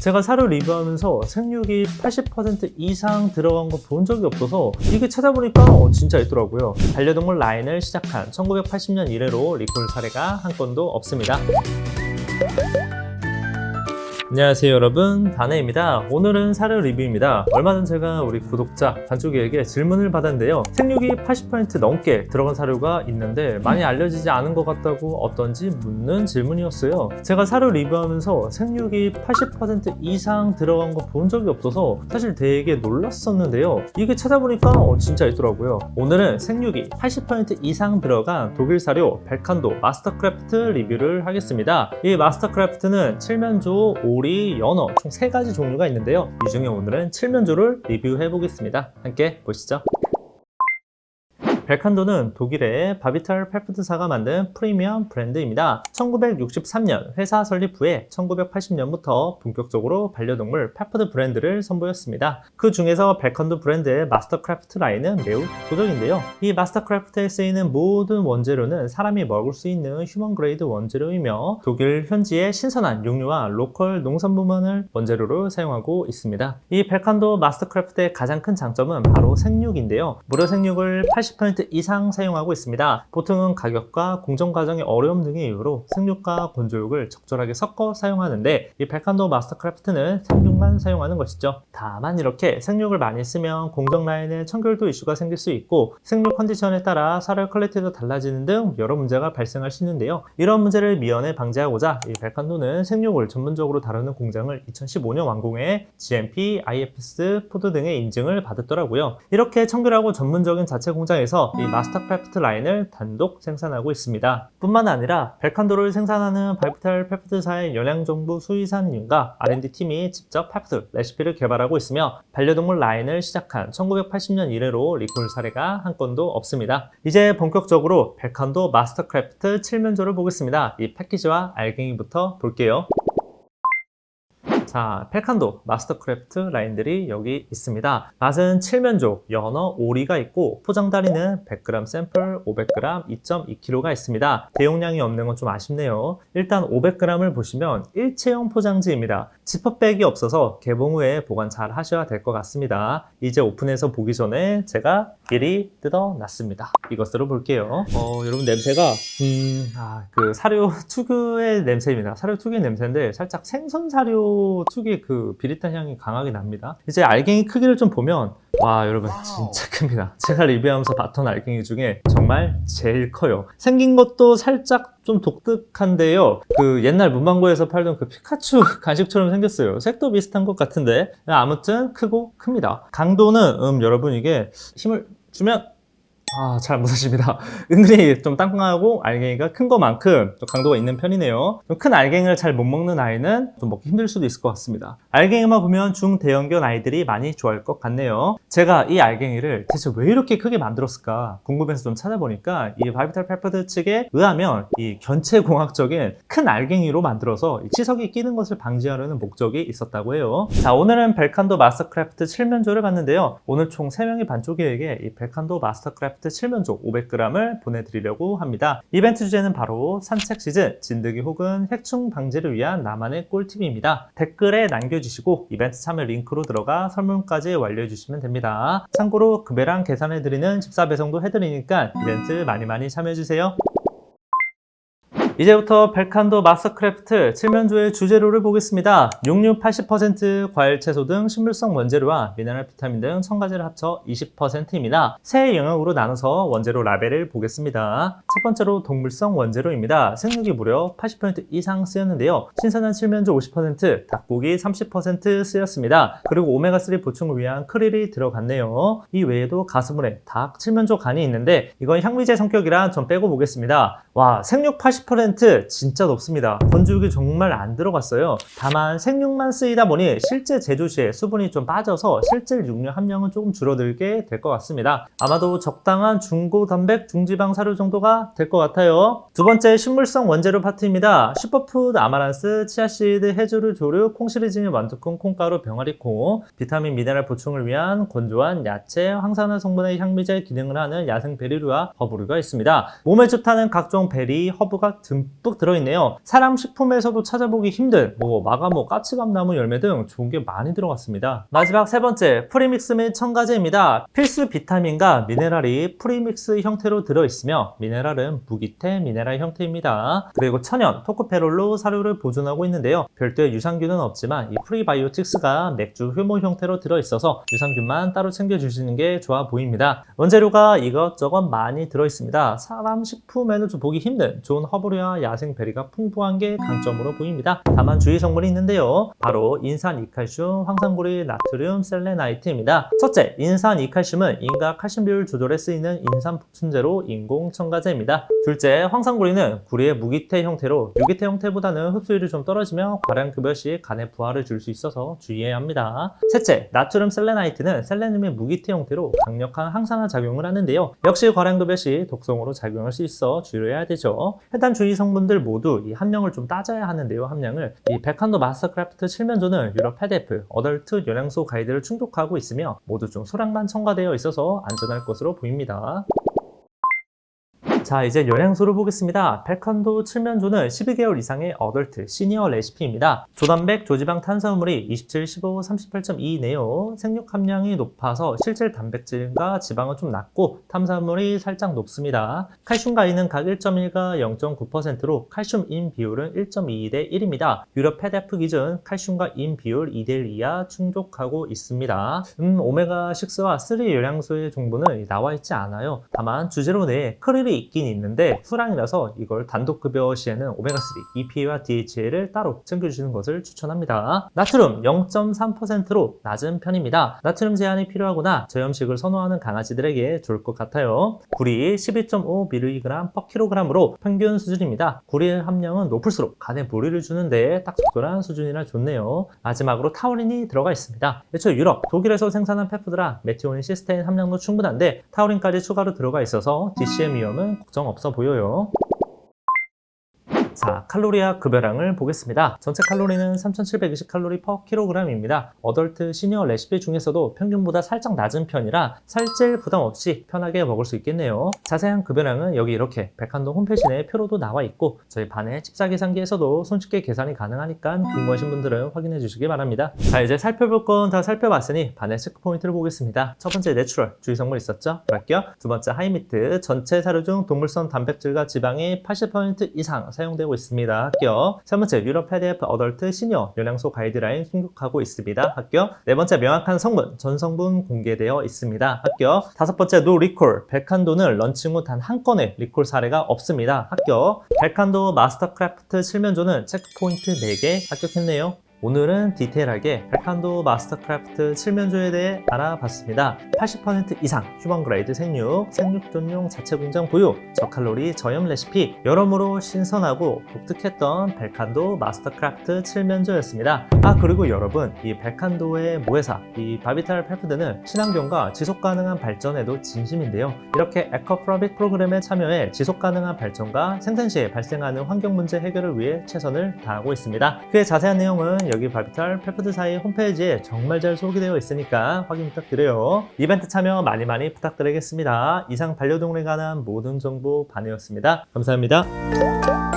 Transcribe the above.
제가 사료 리뷰하면서 생육이 80% 이상 들어간 거 본 적이 없어서 이게 찾아보니까 진짜 있더라고요. 반려동물 라인을 시작한 1980년 이래로 리콜 사례가 한 건도 없습니다. 안녕하세요 여러분, 다네입니다. 오늘은 사료 리뷰입니다. 얼마 전 제가 우리 구독자 반쪽이에게 질문을 받았는데요. 생육이 80% 넘게 들어간 사료가 있는데 많이 알려지지 않은 것 같다고 어떤지 묻는 질문이었어요. 제가 사료 리뷰하면서 생육이 80% 이상 들어간 거 본 적이 없어서 사실 되게 놀랐었는데요. 이게 찾아보니까 진짜 있더라고요. 오늘은 생육이 80% 이상 들어간 독일 사료 벨칸도 마스터크래프트 리뷰를 하겠습니다. 이 마스터크래프트는 칠면조, 오리, 연어 총 3가지 종류가 있는데요. 이 중에 오늘은 칠면조를 리뷰해 보겠습니다. 함께 보시죠. 벨칸도는 독일의 바비탈 펠프트사가 만든 프리미엄 브랜드입니다. 1963년 회사 설립 후에 1980년부터 본격적으로 반려동물 펫푸드 브랜드를 선보였습니다. 그 중에서 벨칸도 브랜드의 마스터크래프트 라인은 매우 대표적인데요. 이 마스터크래프트에 쓰이는 모든 원재료는 사람이 먹을 수 있는 휴먼 그레이드 원재료이며 독일 현지의 신선한 육류와 로컬 농산물만을 원재료로 사용하고 있습니다. 이 벨칸도 마스터크래프트의 가장 큰 장점은 바로 생육인데요. 무료 생육을 80% 이상 사용하고 있습니다. 보통은 가격과 공정 과정의 어려움 등의 이유로 생육과 건조육을 적절하게 섞어 사용하는데 이 벨칸도 마스터크래프트는 생육만 사용하는 것이죠. 다만 이렇게 생육을 많이 쓰면 공정 라인에 청결도 이슈가 생길 수 있고 생육 컨디션에 따라 사료 퀄리티도 달라지는 등 여러 문제가 발생할 수 있는데요. 이런 문제를 미연에 방지하고자 이 벨칸도는 생육을 전문적으로 다루는 공장을 2015년 완공해 GMP, IFS, 푸드 등의 인증을 받았더라고요. 이렇게 청결하고 전문적인 자체 공장에서 이 마스터크래프트 라인을 단독 생산하고 있습니다. 뿐만 아니라 벨칸도를 생산하는 바비탈 펫푸드사의 영양정보 수의사님과 R&D 팀이 직접 펫푸드 레시피를 개발하고 있으며 반려동물 라인을 시작한 1980년 이래로 리콜 사례가 한 건도 없습니다. 이제 본격적으로 벨칸도 마스터크래프트 칠면조를 보겠습니다. 이 패키지와 알갱이부터 볼게요. 자, 펠칸도 마스터크래프트 라인들이 여기 있습니다. 맛은 칠면조, 연어, 오리가 있고 포장다리는 100g 샘플, 500g, 2.2kg가 있습니다. 대용량이 없는 건 좀 아쉽네요. 일단 500g을 보시면 일체형 포장지입니다. 지퍼백이 없어서 개봉 후에 보관 잘 하셔야 될 것 같습니다. 이제 오픈해서 보기 전에 제가 미리 뜯어놨습니다. 이것으로 볼게요. 여러분 냄새가 그 사료 특유의 냄새입니다. 사료 특유의 냄새인데 살짝 생선 사료 특유의 그 비릿한 향이 강하게 납니다. 이제 알갱이 크기를 좀 보면 와 여러분 진짜 큽니다. 제가 리뷰하면서 봤던 알갱이 중에 정말 제일 커요. 생긴 것도 살짝 좀 독특한데요. 그 옛날 문방구에서 팔던 그 피카츄 간식처럼 생겼어요. 색도 비슷한 것 같은데 아무튼 크고 큽니다. 강도는 여러분 이게 힘을 주면 잘 못하십니다. 은근히 좀 땅땅하고 알갱이가 큰 것만큼 좀 강도가 있는 편이네요. 좀 큰 알갱이를 잘 못 먹는 아이는 좀 먹기 힘들 수도 있을 것 같습니다. 알갱이만 보면 중대형견 아이들이 많이 좋아할 것 같네요. 제가 이 알갱이를 대체 왜 이렇게 크게 만들었을까 궁금해서 좀 찾아보니까 이 바비탈 펫푸드 측에 의하면 이 견체공학적인 큰 알갱이로 만들어서 치석이 끼는 것을 방지하려는 목적이 있었다고 해요. 자, 오늘은 벨칸도 마스터크래프트 칠면조를 봤는데요. 오늘 총 3명의 반쪽이에게 이 벨칸도 마스터크래프트 칠면조 500g을 보내드리려고 합니다. 이벤트 주제는 바로 산책 시즌 진드기 혹은 해충 방지를 위한 나만의 꿀팁입니다. 댓글에 남겨주시고 이벤트 참여 링크로 들어가 설문까지 완료해 주시면 됩니다. 참고로 급여랑 계산해드리는 집사 배송도 해드리니까 이벤트 많이 참여해주세요. 이제부터 벨칸도 마스터크래프트 칠면조의 주재료를 보겠습니다. 육류 80%, 과일, 채소 등 식물성 원재료와 미네랄 비타민 등 첨가제를 합쳐 20%입니다. 세 영역으로 나눠서 원재료 라벨을 보겠습니다. 첫 번째로 동물성 원재료입니다. 생육이 무려 80% 이상 쓰였는데요. 신선한 칠면조 50%, 닭고기 30% 쓰였습니다. 그리고 오메가3 보충을 위한 크릴이 들어갔네요. 이 외에도 가스물에 닭, 칠면조 간이 있는데 이건 향미제 성격이라 좀 빼고 보겠습니다. 와, 생육 80% 진짜 높습니다. 건조육이 정말 안 들어갔어요. 다만 생육만 쓰이다 보니 실제 제조 시에 수분이 좀 빠져서 실제 육류 함량은 조금 줄어들게 될 것 같습니다. 아마도 적당한 중고단백 중지방 사료 정도가 될 것 같아요. 두 번째 식물성 원재료 파트입니다. 슈퍼푸드 아마란스, 치아씨드, 해조류, 조류, 콩 시리즈의 완두콩, 콩가루, 병아리콩, 비타민 미네랄 보충을 위한 건조한 야채, 항산화 성분의 향미제 기능을 하는 야생 베리류와 허브류가 있습니다. 몸에 좋다는 각종 베리, 허브 같은 듬뿍 들어있네요. 사람 식품에서도 찾아보기 힘든 마가모, 까치감나무 열매 등 좋은 게 많이 들어갔습니다. 마지막 세 번째, 프리믹스 및 첨가제입니다. 필수 비타민과 미네랄이 프리믹스 형태로 들어있으며 미네랄은 무기태 미네랄 형태입니다. 그리고 천연 토코페롤로 사료를 보존하고 있는데요. 별도의 유산균은 없지만 이 프리바이오틱스가 맥주 효모 형태로 들어있어서 유산균만 따로 챙겨주시는 게 좋아 보입니다. 원재료가 이것저것 많이 들어있습니다. 사람 식품에는 좀 보기 힘든 좋은 허브류와 야생베리가 풍부한 게 강점으로 보입니다. 다만 주의 성분이 있는데요. 바로 인산 이칼슘, 황산고리, 나트륨, 셀레나이트입니다. 첫째, 인산 이칼슘은 인과 칼슘 비율 조절에 쓰이는 인산 보충제로 인공 첨가제입니다. 둘째, 황산고리는 구리의 무기태 형태로 유기태 형태보다는 흡수율이 좀 떨어지며 과량급여 시 간에 부하를 줄 수 있어서 주의해야 합니다. 셋째, 나트륨 셀레나이트는 셀레늄의 무기태 형태로 강력한 항산화 작용을 하는데요. 역시 과량급여 시 독성으로 작용할 수 있어 주의해야 되죠. 해당 주의 성분들 모두 이 함량을 좀 따져야 하는데요. 함량을 이 백한도 마스터크래프트 칠면조는 유럽 PDF 어덜트 영양소 가이드를 충족하고 있으며 모두 좀 소량만 첨가되어 있어서 안전할 것으로 보입니다. 자, 이제 영양소를 보겠습니다. 백한도 칠면조는 12개월 이상의 어덜트 시니어 레시피입니다. 조단백, 조지방, 탄수화물이 27, 15, 38.2네요. 생육 함량이 높아서 실질 단백질과 지방은 좀 낮고 탄수화물이 살짝 높습니다. 칼슘과 인은 각 1.1과 0.9%로 칼슘 인 비율은 1.22대 1입니다. 유럽 PDF 기준 칼슘과 인 비율 2대1 이하 충족하고 있습니다. 오메가6와 3 영양소의 정보는 나와 있지 않아요. 다만 주재료 내에 크릴이 있긴 있는데 수량이라서 이걸 단독 급여 시에는 오메가3, EPA와 DHA를 따로 챙겨주시는 것을 추천합니다. 나트륨 0.3%로 낮은 편입니다. 나트륨 제한이 필요하거나 저염식을 선호하는 강아지들에게 좋을 것 같아요. 구리 12.5mg/kg으로 평균 수준입니다. 구리 함량은 높을수록 간에 무리를 주는데 딱 적절한 수준이라 좋네요. 마지막으로 타우린이 들어가 있습니다. 애초에 유럽, 독일에서 생산한 펫푸드라 메티오닌, 시스테인 함량도 충분한데 타우린까지 추가로 들어가 있어서 DCM 위험은 걱정 없어 보여요. 자, 칼로리와 급여량을 보겠습니다. 전체 칼로리는 3720칼로리 per kg입니다. 어덜트 시니어 레시피 중에서도 평균보다 살짝 낮은 편이라 살찔 부담 없이 편하게 먹을 수 있겠네요. 자세한 급여량은 여기 이렇게 백한도 홈페이지 내에 표로도 나와 있고 저희 반의 집사계산기에서도 손쉽게 계산이 가능하니까 궁금하신 분들은 확인해 주시기 바랍니다. 자, 이제 살펴볼 건 다 살펴봤으니 반의 체크포인트를 보겠습니다. 첫 번째 내추럴, 주의 성분 있었죠? 그럴게요. 두 번째 하이미트, 전체 사료 중 동물성 단백질과 지방이 80% 이상 사용되고 있습니다. 합격. 세 번째, 유럽 PDF 어덜트 시니어 영양소 가이드라인 충족하고 있습니다. 합격. 네 번째, 명확한 성분, 전 성분 공개되어 있습니다. 합격. 다섯 번째, 노 리콜, 백한도는 런칭 후 단 한 건의 리콜 사례가 없습니다. 합격. 백한도 마스터크래프트 칠면조는 체크포인트 4개 합격했네요. 오늘은 디테일하게 백한도 마스터크래프트 칠면조에 대해 알아봤습니다. 80% 이상 휴먼 그레이드 생육, 생육 전용 자체 공장 보유, 저칼로리 저염 레시피, 여러모로 신선하고 독특했던 백한도 마스터크래프트 칠면조였습니다. 그리고 여러분, 이 백한도의 모회사, 이 바비탈 펫푸드는 친환경과 지속가능한 발전에도 진심인데요. 이렇게 에코프로빅 프로그램에 참여해 지속가능한 발전과 생산 시에 발생하는 환경 문제 해결을 위해 최선을 다하고 있습니다. 그의 자세한 내용은 여기 바비탈 펫푸드사의 홈페이지에 정말 잘 소개되어 있으니까 확인 부탁드려요. 이벤트 참여 많이 부탁드리겠습니다. 이상 반려동물에 관한 모든 정보 반이었습니다. 감사합니다.